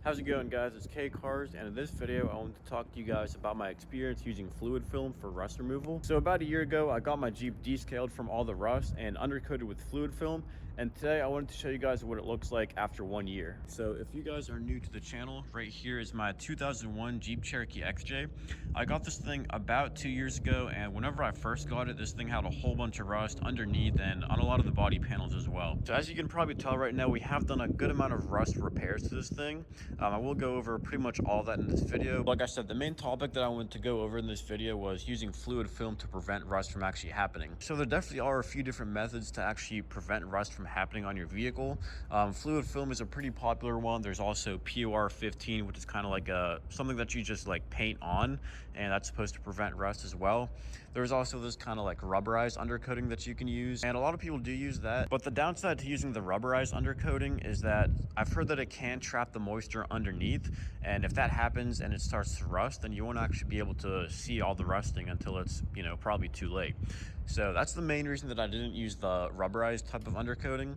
How's it going, guys? It's K Cars, and in this video I want to talk to you guys about my experience using fluid film for rust removal. So about a year ago I got my Jeep descaled from all the rust and undercoated with fluid film, and today I wanted to show you guys what it looks like after 1 year. So if you guys are new to the channel, right here is my 2001 Jeep Cherokee XJ. I got this thing about 2 years ago, and whenever I first got it, this thing had a whole bunch of rust underneath and on a lot of the body panels as well. So as you can probably tell right now, we have done a good amount of rust repairs to this thing. I will go over pretty much all that in this video. Like I said, the main topic that I wanted to go over in this video was using fluid film to prevent rust from actually happening. So there definitely are a few different methods to actually prevent rust from happening on your vehicle. Fluid film is a pretty popular one. There's also POR 15, which is kind of like something that you just like paint on, and that's supposed to prevent rust as well. There's also this kind of like rubberized undercoating that you can use, and a lot of people do use that. But the downside to using the rubberized undercoating is that I've heard that it can trap the moisture underneath, and if that happens and it starts to rust, then you won't actually be able to see all the rusting until it's, probably too late. So that's the main reason that I didn't use the rubberized type of undercoating.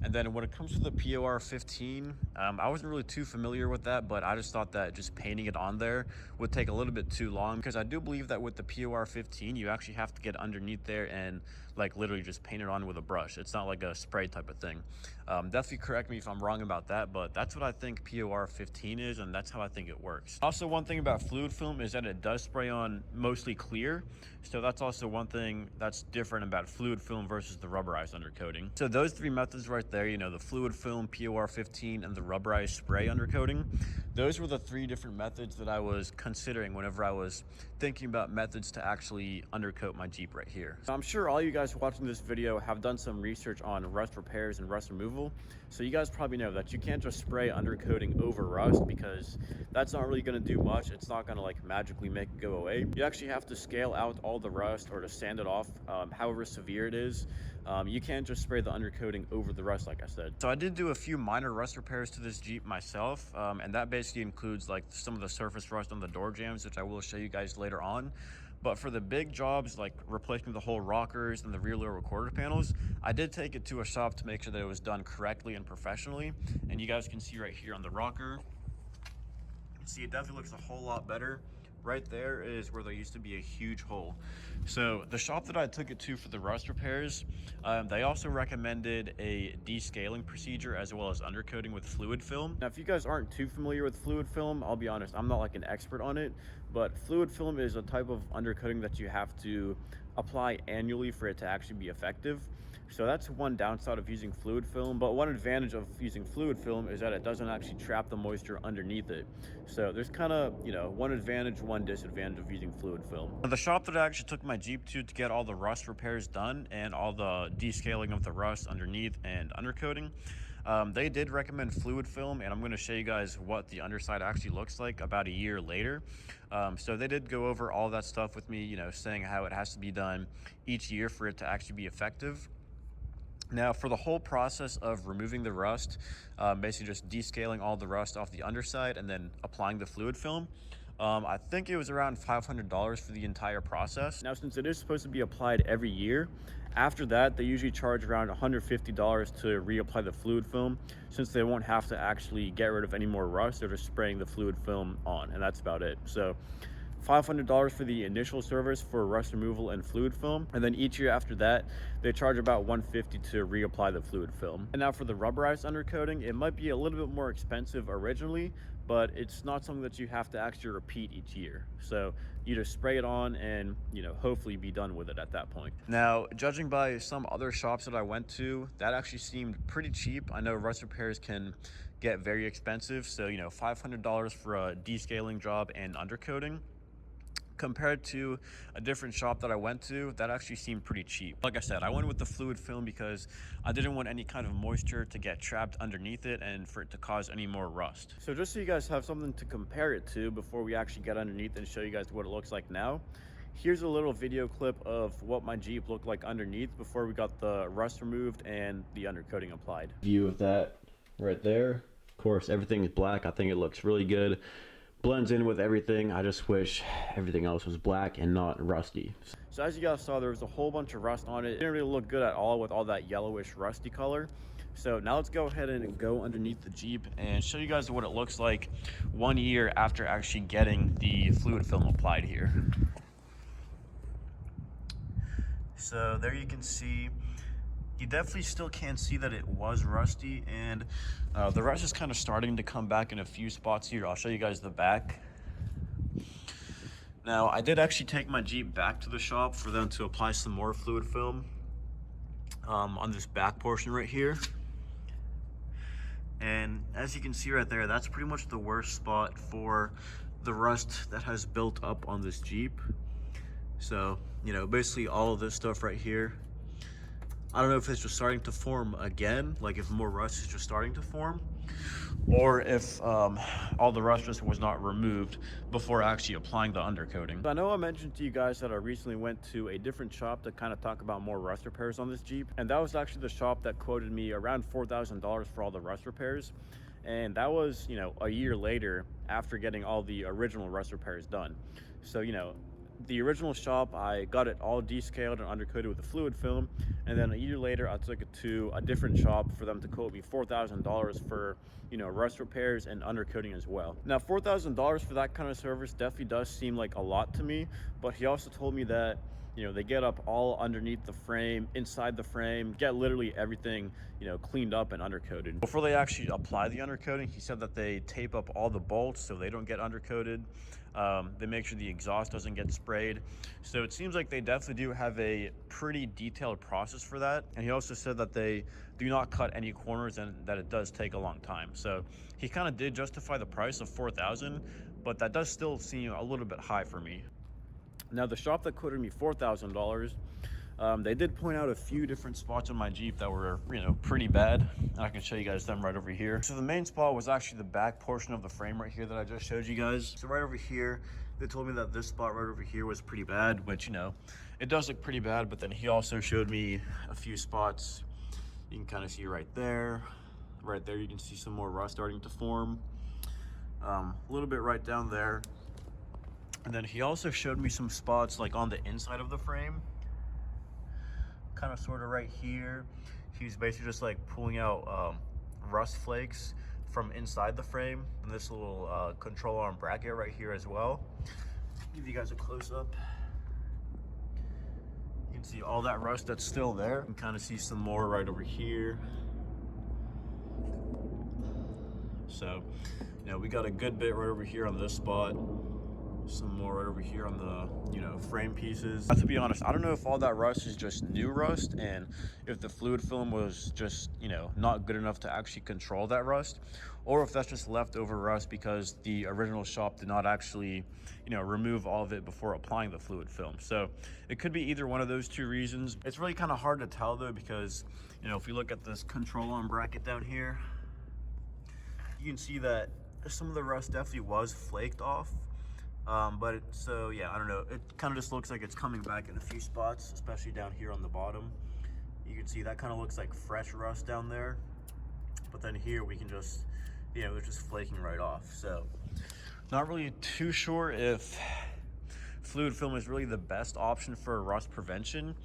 And then when it comes to the POR 15, I wasn't really too familiar with that, but I just thought that just painting it on there would take a little bit too long, because I do believe that with the POR 15, you actually have to get underneath there and like literally just paint it on with a brush. It's not like a spray type of thing. Definitely correct me if I'm wrong about that, but that's what I think POR 15 is, and that's how I think it works. Also, one thing about fluid film is that it does spray on mostly clear, so that's also one thing that's different about fluid film versus the rubberized undercoating. So those three methods right there, the fluid film, POR 15, and the rubberized spray undercoating, those were the three different methods that I was considering whenever I was thinking about methods to actually undercoat my Jeep right here. So I'm sure all you guys watching this video have done some research on rust repairs and rust removal, so you guys probably know that you can't just spray undercoating over rust, because that's not really going to do much. It's not going to like magically make it go away. You actually have to scale out all the rust or to sand it off, however severe it is. You can't just spray the undercoating over the rust, like I said. So I did do a few minor rust repairs to this Jeep myself, and that basically includes like some of the surface rust on the door jambs, which I will show you guys later on. But for the big jobs, like replacing the whole rockers and the rear lower quarter panels, I did take it to a shop to make sure that it was done correctly and professionally. And you guys can see right here on the rocker, you can see it definitely looks a whole lot better. Right there is where there used to be a huge hole. So the shop that I took it to for the rust repairs, they also recommended a descaling procedure as well as undercoating with fluid film. Now, if you guys aren't too familiar with fluid film, I'll be honest, I'm not like an expert on it, but fluid film is a type of undercoating that you have to apply annually for it to actually be effective. So that's one downside of using fluid film, but one advantage of using fluid film is that it doesn't actually trap the moisture underneath it. So there's kind of, one advantage, one disadvantage of using fluid film. The shop that I actually took my Jeep to get all the rust repairs done and all the descaling of the rust underneath and undercoating, they did recommend fluid film, and I'm going to show you guys what the underside actually looks like about a year later. So they did go over all that stuff with me, saying how it has to be done each year for it to actually be effective. Now, for the whole process of removing the rust, basically just descaling all the rust off the underside and then applying the fluid film, I think it was around $500 for the entire process. Now, since it is supposed to be applied every year, after that, they usually charge around $150 to reapply the fluid film, since they won't have to actually get rid of any more rust. They're just spraying the fluid film on, and that's about it. So $500 for the initial service for rust removal and fluid film, and then each year after that they charge about $150 to reapply the fluid film. And now for the rubberized undercoating, it might be a little bit more expensive originally, but it's not something that you have to actually repeat each year. So you just spray it on and hopefully be done with it at that point. Now, judging by some other shops that I went to, that actually seemed pretty cheap. I know rust repairs can get very expensive, so $500 for a descaling job and undercoating, compared to a different shop that I went to, that actually seemed pretty cheap. Like I said, I went with the fluid film because I didn't want any kind of moisture to get trapped underneath it and for it to cause any more rust. So just so you guys have something to compare it to before we actually get underneath and show you guys what it looks like now, here's a little video clip of what my Jeep looked like underneath before we got the rust removed and the undercoating applied. View of that right there. Of course, everything is black. I think it looks really good. Blends in with everything. I just wish everything else was black and not rusty. So as you guys saw, there was a whole bunch of rust on it. It didn't really look good at all with all that yellowish rusty color. So now let's go ahead and go underneath the Jeep and show you guys what it looks like 1 year after actually getting the fluid film applied here. So there you can see, you definitely still can see that it was rusty, and the rust is kind of starting to come back in a few spots here. I'll show you guys the back. Now, I did actually take my Jeep back to the shop for them to apply some more fluid film on this back portion right here. And as you can see right there, that's pretty much the worst spot for the rust that has built up on this Jeep. So, you know, basically all of this stuff right here, I don't know if it's just starting to form again, like if more rust is just starting to form, or if all the rust just was not removed before actually applying the undercoating. I know I mentioned to you guys that I recently went to a different shop to kind of talk about more rust repairs on this Jeep, and that was actually the shop that quoted me around $4,000 for all the rust repairs. And that was, you know, a year later after getting all the original rust repairs done. So, you know, the original shop, I got it all descaled and undercoated with the fluid film, and then a year later I took it to a different shop for them to quote me $4,000 for, you know, rust repairs and undercoating as well. Now $4,000 for that kind of service definitely does seem like a lot to me, but he also told me that, you know, they get up all underneath the frame, inside the frame, get literally everything, you know, cleaned up and undercoated. Before they actually apply the undercoating, he said that they tape up all the bolts so they don't get undercoated. They make sure the exhaust doesn't get sprayed. So it seems like they definitely do have a pretty detailed process for that. And he also said that they do not cut any corners and that it does take a long time. So he kind of did justify the price of $4,000, but that does still seem a little bit high for me. Now the shop that quoted me $4,000, they did point out a few different spots on my Jeep that were, you know, pretty bad. And I can show you guys them right over here. So the main spot was actually the back portion of the frame right here that I just showed you guys. So right over here, they told me that this spot right over here was pretty bad, which, you know, it does look pretty bad, but then he also showed me a few spots. You can kind of see right there. Right there, you can see some more rust starting to form. A little bit right down there. And then he also showed me some spots like on the inside of the frame, kind of sort of right here. He was basically just like pulling out rust flakes from inside the frame, and this little control arm bracket right here as well. Give you guys a close-up. You can see all that rust that's still there. You can kind of see some more right over here. So, you know, we got a good bit right over here on this spot. Some more right over here on the, you know, frame pieces. To be honest, I don't know if all that rust is just new rust, and if the fluid film was just, you know, not good enough to actually control that rust, or if that's just leftover rust because the original shop did not actually, you know, remove all of it before applying the fluid film. So it could be either one of those two reasons. It's really kind of hard to tell though, because, you know, if you look at this control arm bracket down here, you can see that some of the rust definitely was flaked off. So yeah, I don't know, it kind of just looks like it's coming back in a few spots, especially down here on the bottom. You can see that kind of looks like fresh rust down there, but then here we can just, you know, it's just flaking right off. So not really too sure if fluid film is really the best option for rust prevention.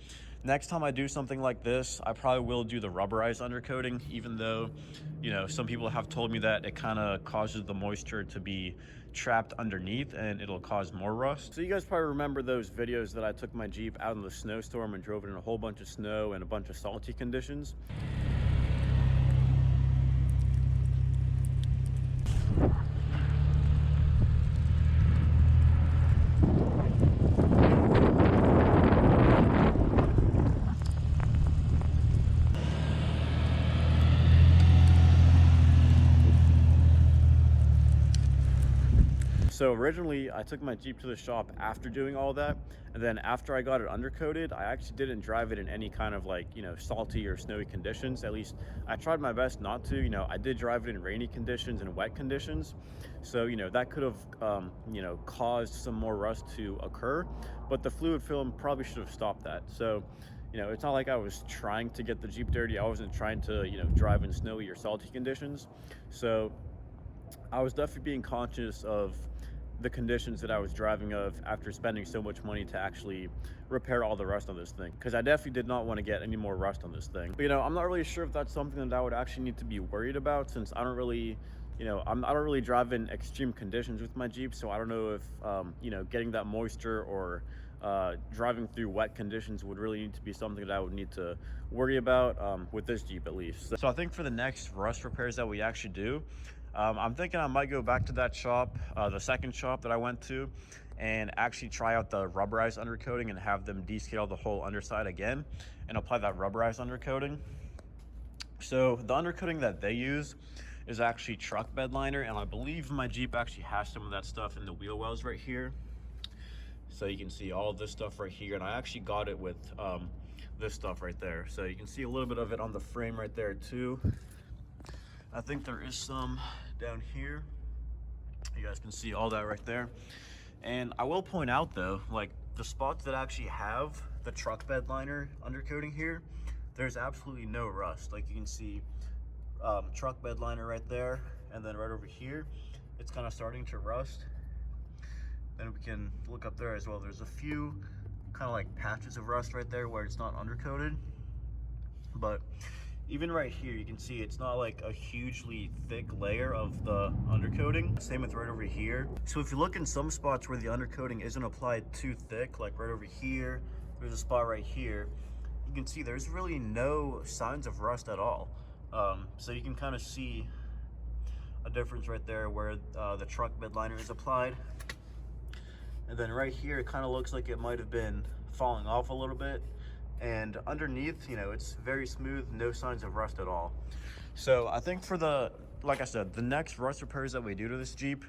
Next time I do something like this, I probably will do the rubberized undercoating, even though, you know, some people have told me that it kind of causes the moisture to be trapped underneath and it'll cause more rust. So you guys probably remember those videos that I took my Jeep out in the snowstorm and drove it in a whole bunch of snow and a bunch of salty conditions. So originally I took my Jeep to the shop after doing all that, and then after I got it undercoated, I actually didn't drive it in any kind of, like, you know, salty or snowy conditions. At least I tried my best not to. You know, I did drive it in rainy conditions and wet conditions, so, you know, that could have you know, caused some more rust to occur, but the fluid film probably should have stopped that. So, you know, it's not like I was trying to get the Jeep dirty. I wasn't trying to, you know, drive in snowy or salty conditions. So I was definitely being conscious of the conditions that I was driving of after spending so much money to actually repair all the rust on this thing, because I definitely did not want to get any more rust on this thing. But, you know, I'm not really sure if that's something that I would actually need to be worried about, since I don't really, you know, I don't really drive in extreme conditions with my Jeep, so I don't know if, you know, getting that moisture or driving through wet conditions would really need to be something that I would need to worry about with this Jeep, at least. So I think for the next rust repairs that we actually do, I'm thinking I might go back to that shop, the second shop that I went to, and actually try out the rubberized undercoating and have them descale the whole underside again and apply that rubberized undercoating. So the undercoating that they use is actually truck bed liner, and I believe my Jeep actually has some of that stuff in the wheel wells right here. So you can see all this stuff right here, and I actually got it with this stuff right there. So you can see a little bit of it on the frame right there too. I think there is some down here. You guys can see all that right there. And I will point out though, like the spots that actually have the truck bed liner undercoating here, there's absolutely no rust. Like you can see truck bed liner right there, and then right over here, it's kind of starting to rust. Then we can look up there as well. There's a few kind of like patches of rust right there where it's not undercoated. But even right here, you can see it's not like a hugely thick layer of the undercoating. Same with right over here. So if you look in some spots where the undercoating isn't applied too thick, like right over here, there's a spot right here, you can see there's really no signs of rust at all. So you can kind of see a difference right there where the truck bed liner is applied. And then right here, it kind of looks like it might have been falling off a little bit. And underneath, you know, it's very smooth, no signs of rust at all. So I think for the, like I said, the next rust repairs that we do to this Jeep,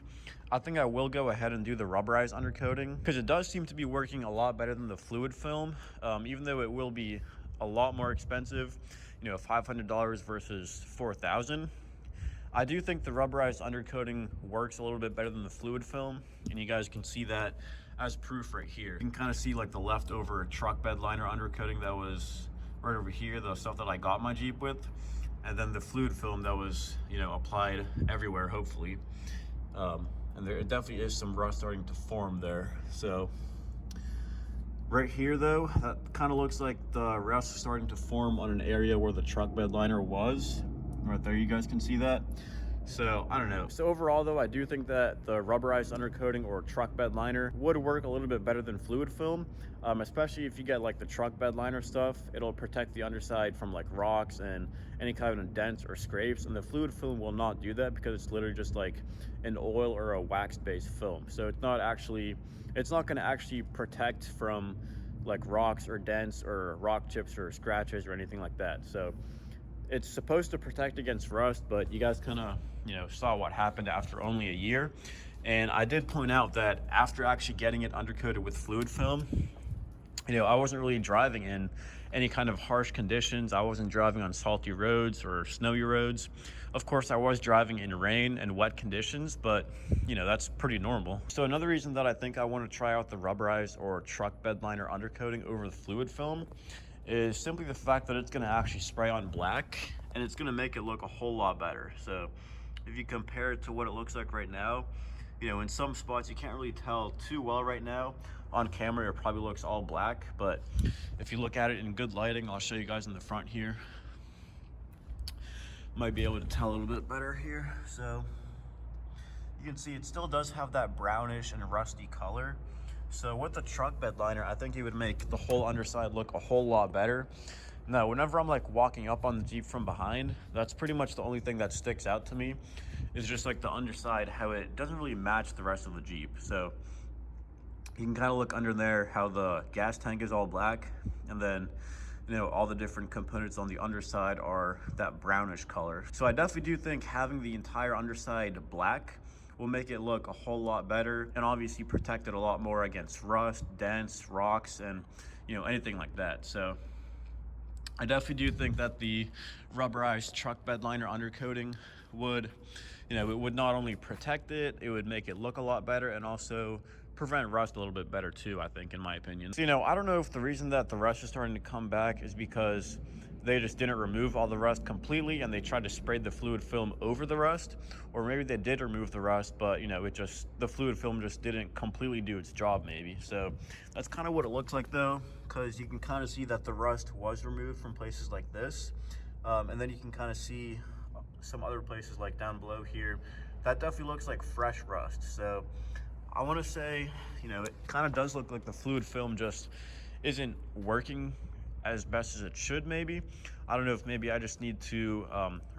I think I will go ahead and do the rubberized undercoating, because it does seem to be working a lot better than the fluid film, even though it will be a lot more expensive, you know, $500 versus $4,000. I do think the rubberized undercoating works a little bit better than the fluid film, and you guys can see that as proof right here. You can kind of see like the leftover truck bed liner undercoating that was right over here, the stuff that I got my Jeep with, and then the fluid film that was, you know, applied everywhere, hopefully. And there definitely is some rust starting to form there. So right here though, that kind of looks like the rust is starting to form on an area where the truck bed liner was. Right there, you guys can see that. So I don't know. So overall though, I do think that the rubberized undercoating or truck bed liner would work a little bit better than fluid film, especially if you get like the truck bed liner stuff. It'll protect the underside from like rocks and any kind of dents or scrapes, and the fluid film will not do that because it's literally just like an oil or a wax based film. So it's not going to actually protect from like rocks or dents or rock chips or scratches or anything like that. So it's supposed to protect against rust, but you guys kind of, you know, saw what happened after only a year. And I did point out that after actually getting it undercoated with fluid film, you know, I wasn't really driving in any kind of harsh conditions. I wasn't driving on salty roads or snowy roads. Of course, I was driving in rain and wet conditions, but you know, that's pretty normal. So another reason that I think I want to try out the rubberized or truck bed liner undercoating over the fluid film is simply the fact that it's going to actually spray on black, and it's going to make it look a whole lot better. So if you compare it to what it looks like right now, you know, in some spots you can't really tell too well right now. On camera it probably looks all black, but if you look at it in good lighting, I'll show you guys in the front here, might be able to tell a little bit better here. So you can see it still does have that brownish and rusty color. So with the truck bed liner, I think it would make the whole underside look a whole lot better. Now, whenever I'm like walking up on the Jeep from behind, that's pretty much the only thing that sticks out to me, is just like the underside, how it doesn't really match the rest of the Jeep. So you can kind of look under there how the gas tank is all black, and then, you know, all the different components on the underside are that brownish color. So I definitely do think having the entire underside black will make it look a whole lot better, and obviously protect it a lot more against rust, dents, rocks, and, you know, anything like that. So I definitely do think that the rubberized truck bed liner undercoating would, you know, it would not only protect it, it would make it look a lot better, and also prevent rust a little bit better too, I think, in my opinion. So, you know, I don't know if the reason that the rust is starting to come back is because they just didn't remove all the rust completely and they tried to spray the fluid film over the rust, or maybe they did remove the rust, but the fluid film just didn't completely do its job maybe. So that's kind of what it looks like though, because you can kind of see that the rust was removed from places like this. And then you can kind of see some other places like down below here. That definitely looks like fresh rust. So I want to say, it kind of does look like the fluid film just isn't working as best as it should maybe. I don't know if maybe I just need to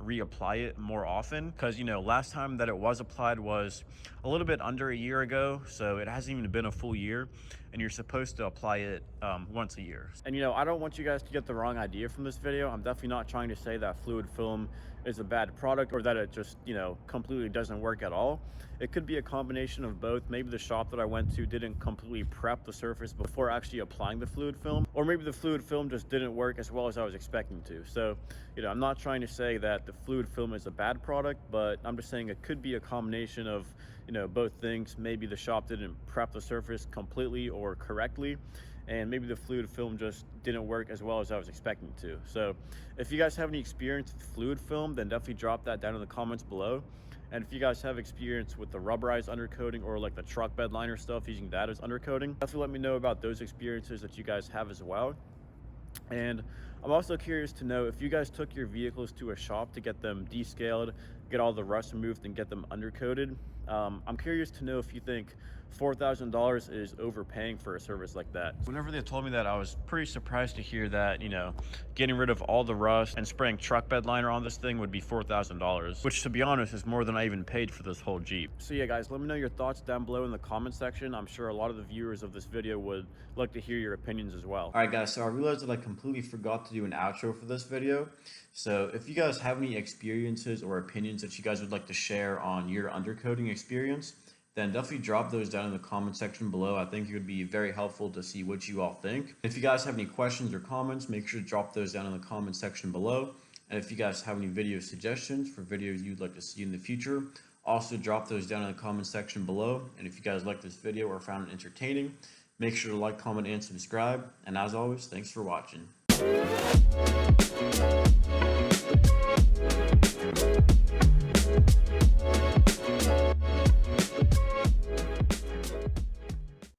reapply it more often, because last time that it was applied was a little bit under a year ago, so it hasn't even been a full year, and you're supposed to apply it once a year. And I don't want you guys to get the wrong idea from this video. I'm definitely not trying to say that fluid film is a bad product or that it just completely doesn't work at all. It could be a combination of both. Maybe the shop that I went to didn't completely prep the surface before actually applying the fluid film, or maybe the fluid film just didn't work as well as I was expecting to. So I'm not trying to say that the fluid film is a bad product, but I'm just saying it could be a combination of both things. Maybe the shop didn't prep the surface completely or correctly, and maybe the fluid film just didn't work as well as I was expecting to. So if you guys have any experience with fluid film, then definitely drop that down in the comments below. And if you guys have experience with the rubberized undercoating or like the truck bed liner stuff, using that as undercoating, definitely let me know about those experiences that you guys have as well. And I'm also curious to know if you guys took your vehicles to a shop to get them descaled, get all the rust removed, and get them undercoated. I'm curious to know if you think $4,000 is overpaying for a service like that. Whenever they told me that, I was pretty surprised to hear that, getting rid of all the rust and spraying truck bed liner on this thing would be $4,000, which to be honest is more than I even paid for this whole Jeep. So yeah guys, let me know your thoughts down below in the comment section. I'm sure a lot of the viewers of this video would like to hear your opinions as well. All right guys, so I realized that I completely forgot to do an outro for this video. So if you guys have any experiences or opinions that you guys would like to share on your undercoating experience, then definitely drop those down in the comment section below. I think it would be very helpful to see what you all think. If you guys have any questions or comments, make sure to drop those down in the comment section below. And if you guys have any video suggestions for videos you'd like to see in the future, also drop those down in the comment section below. And if you guys like this video or found it entertaining, make sure to like, comment, and subscribe. And as always, thanks for watching.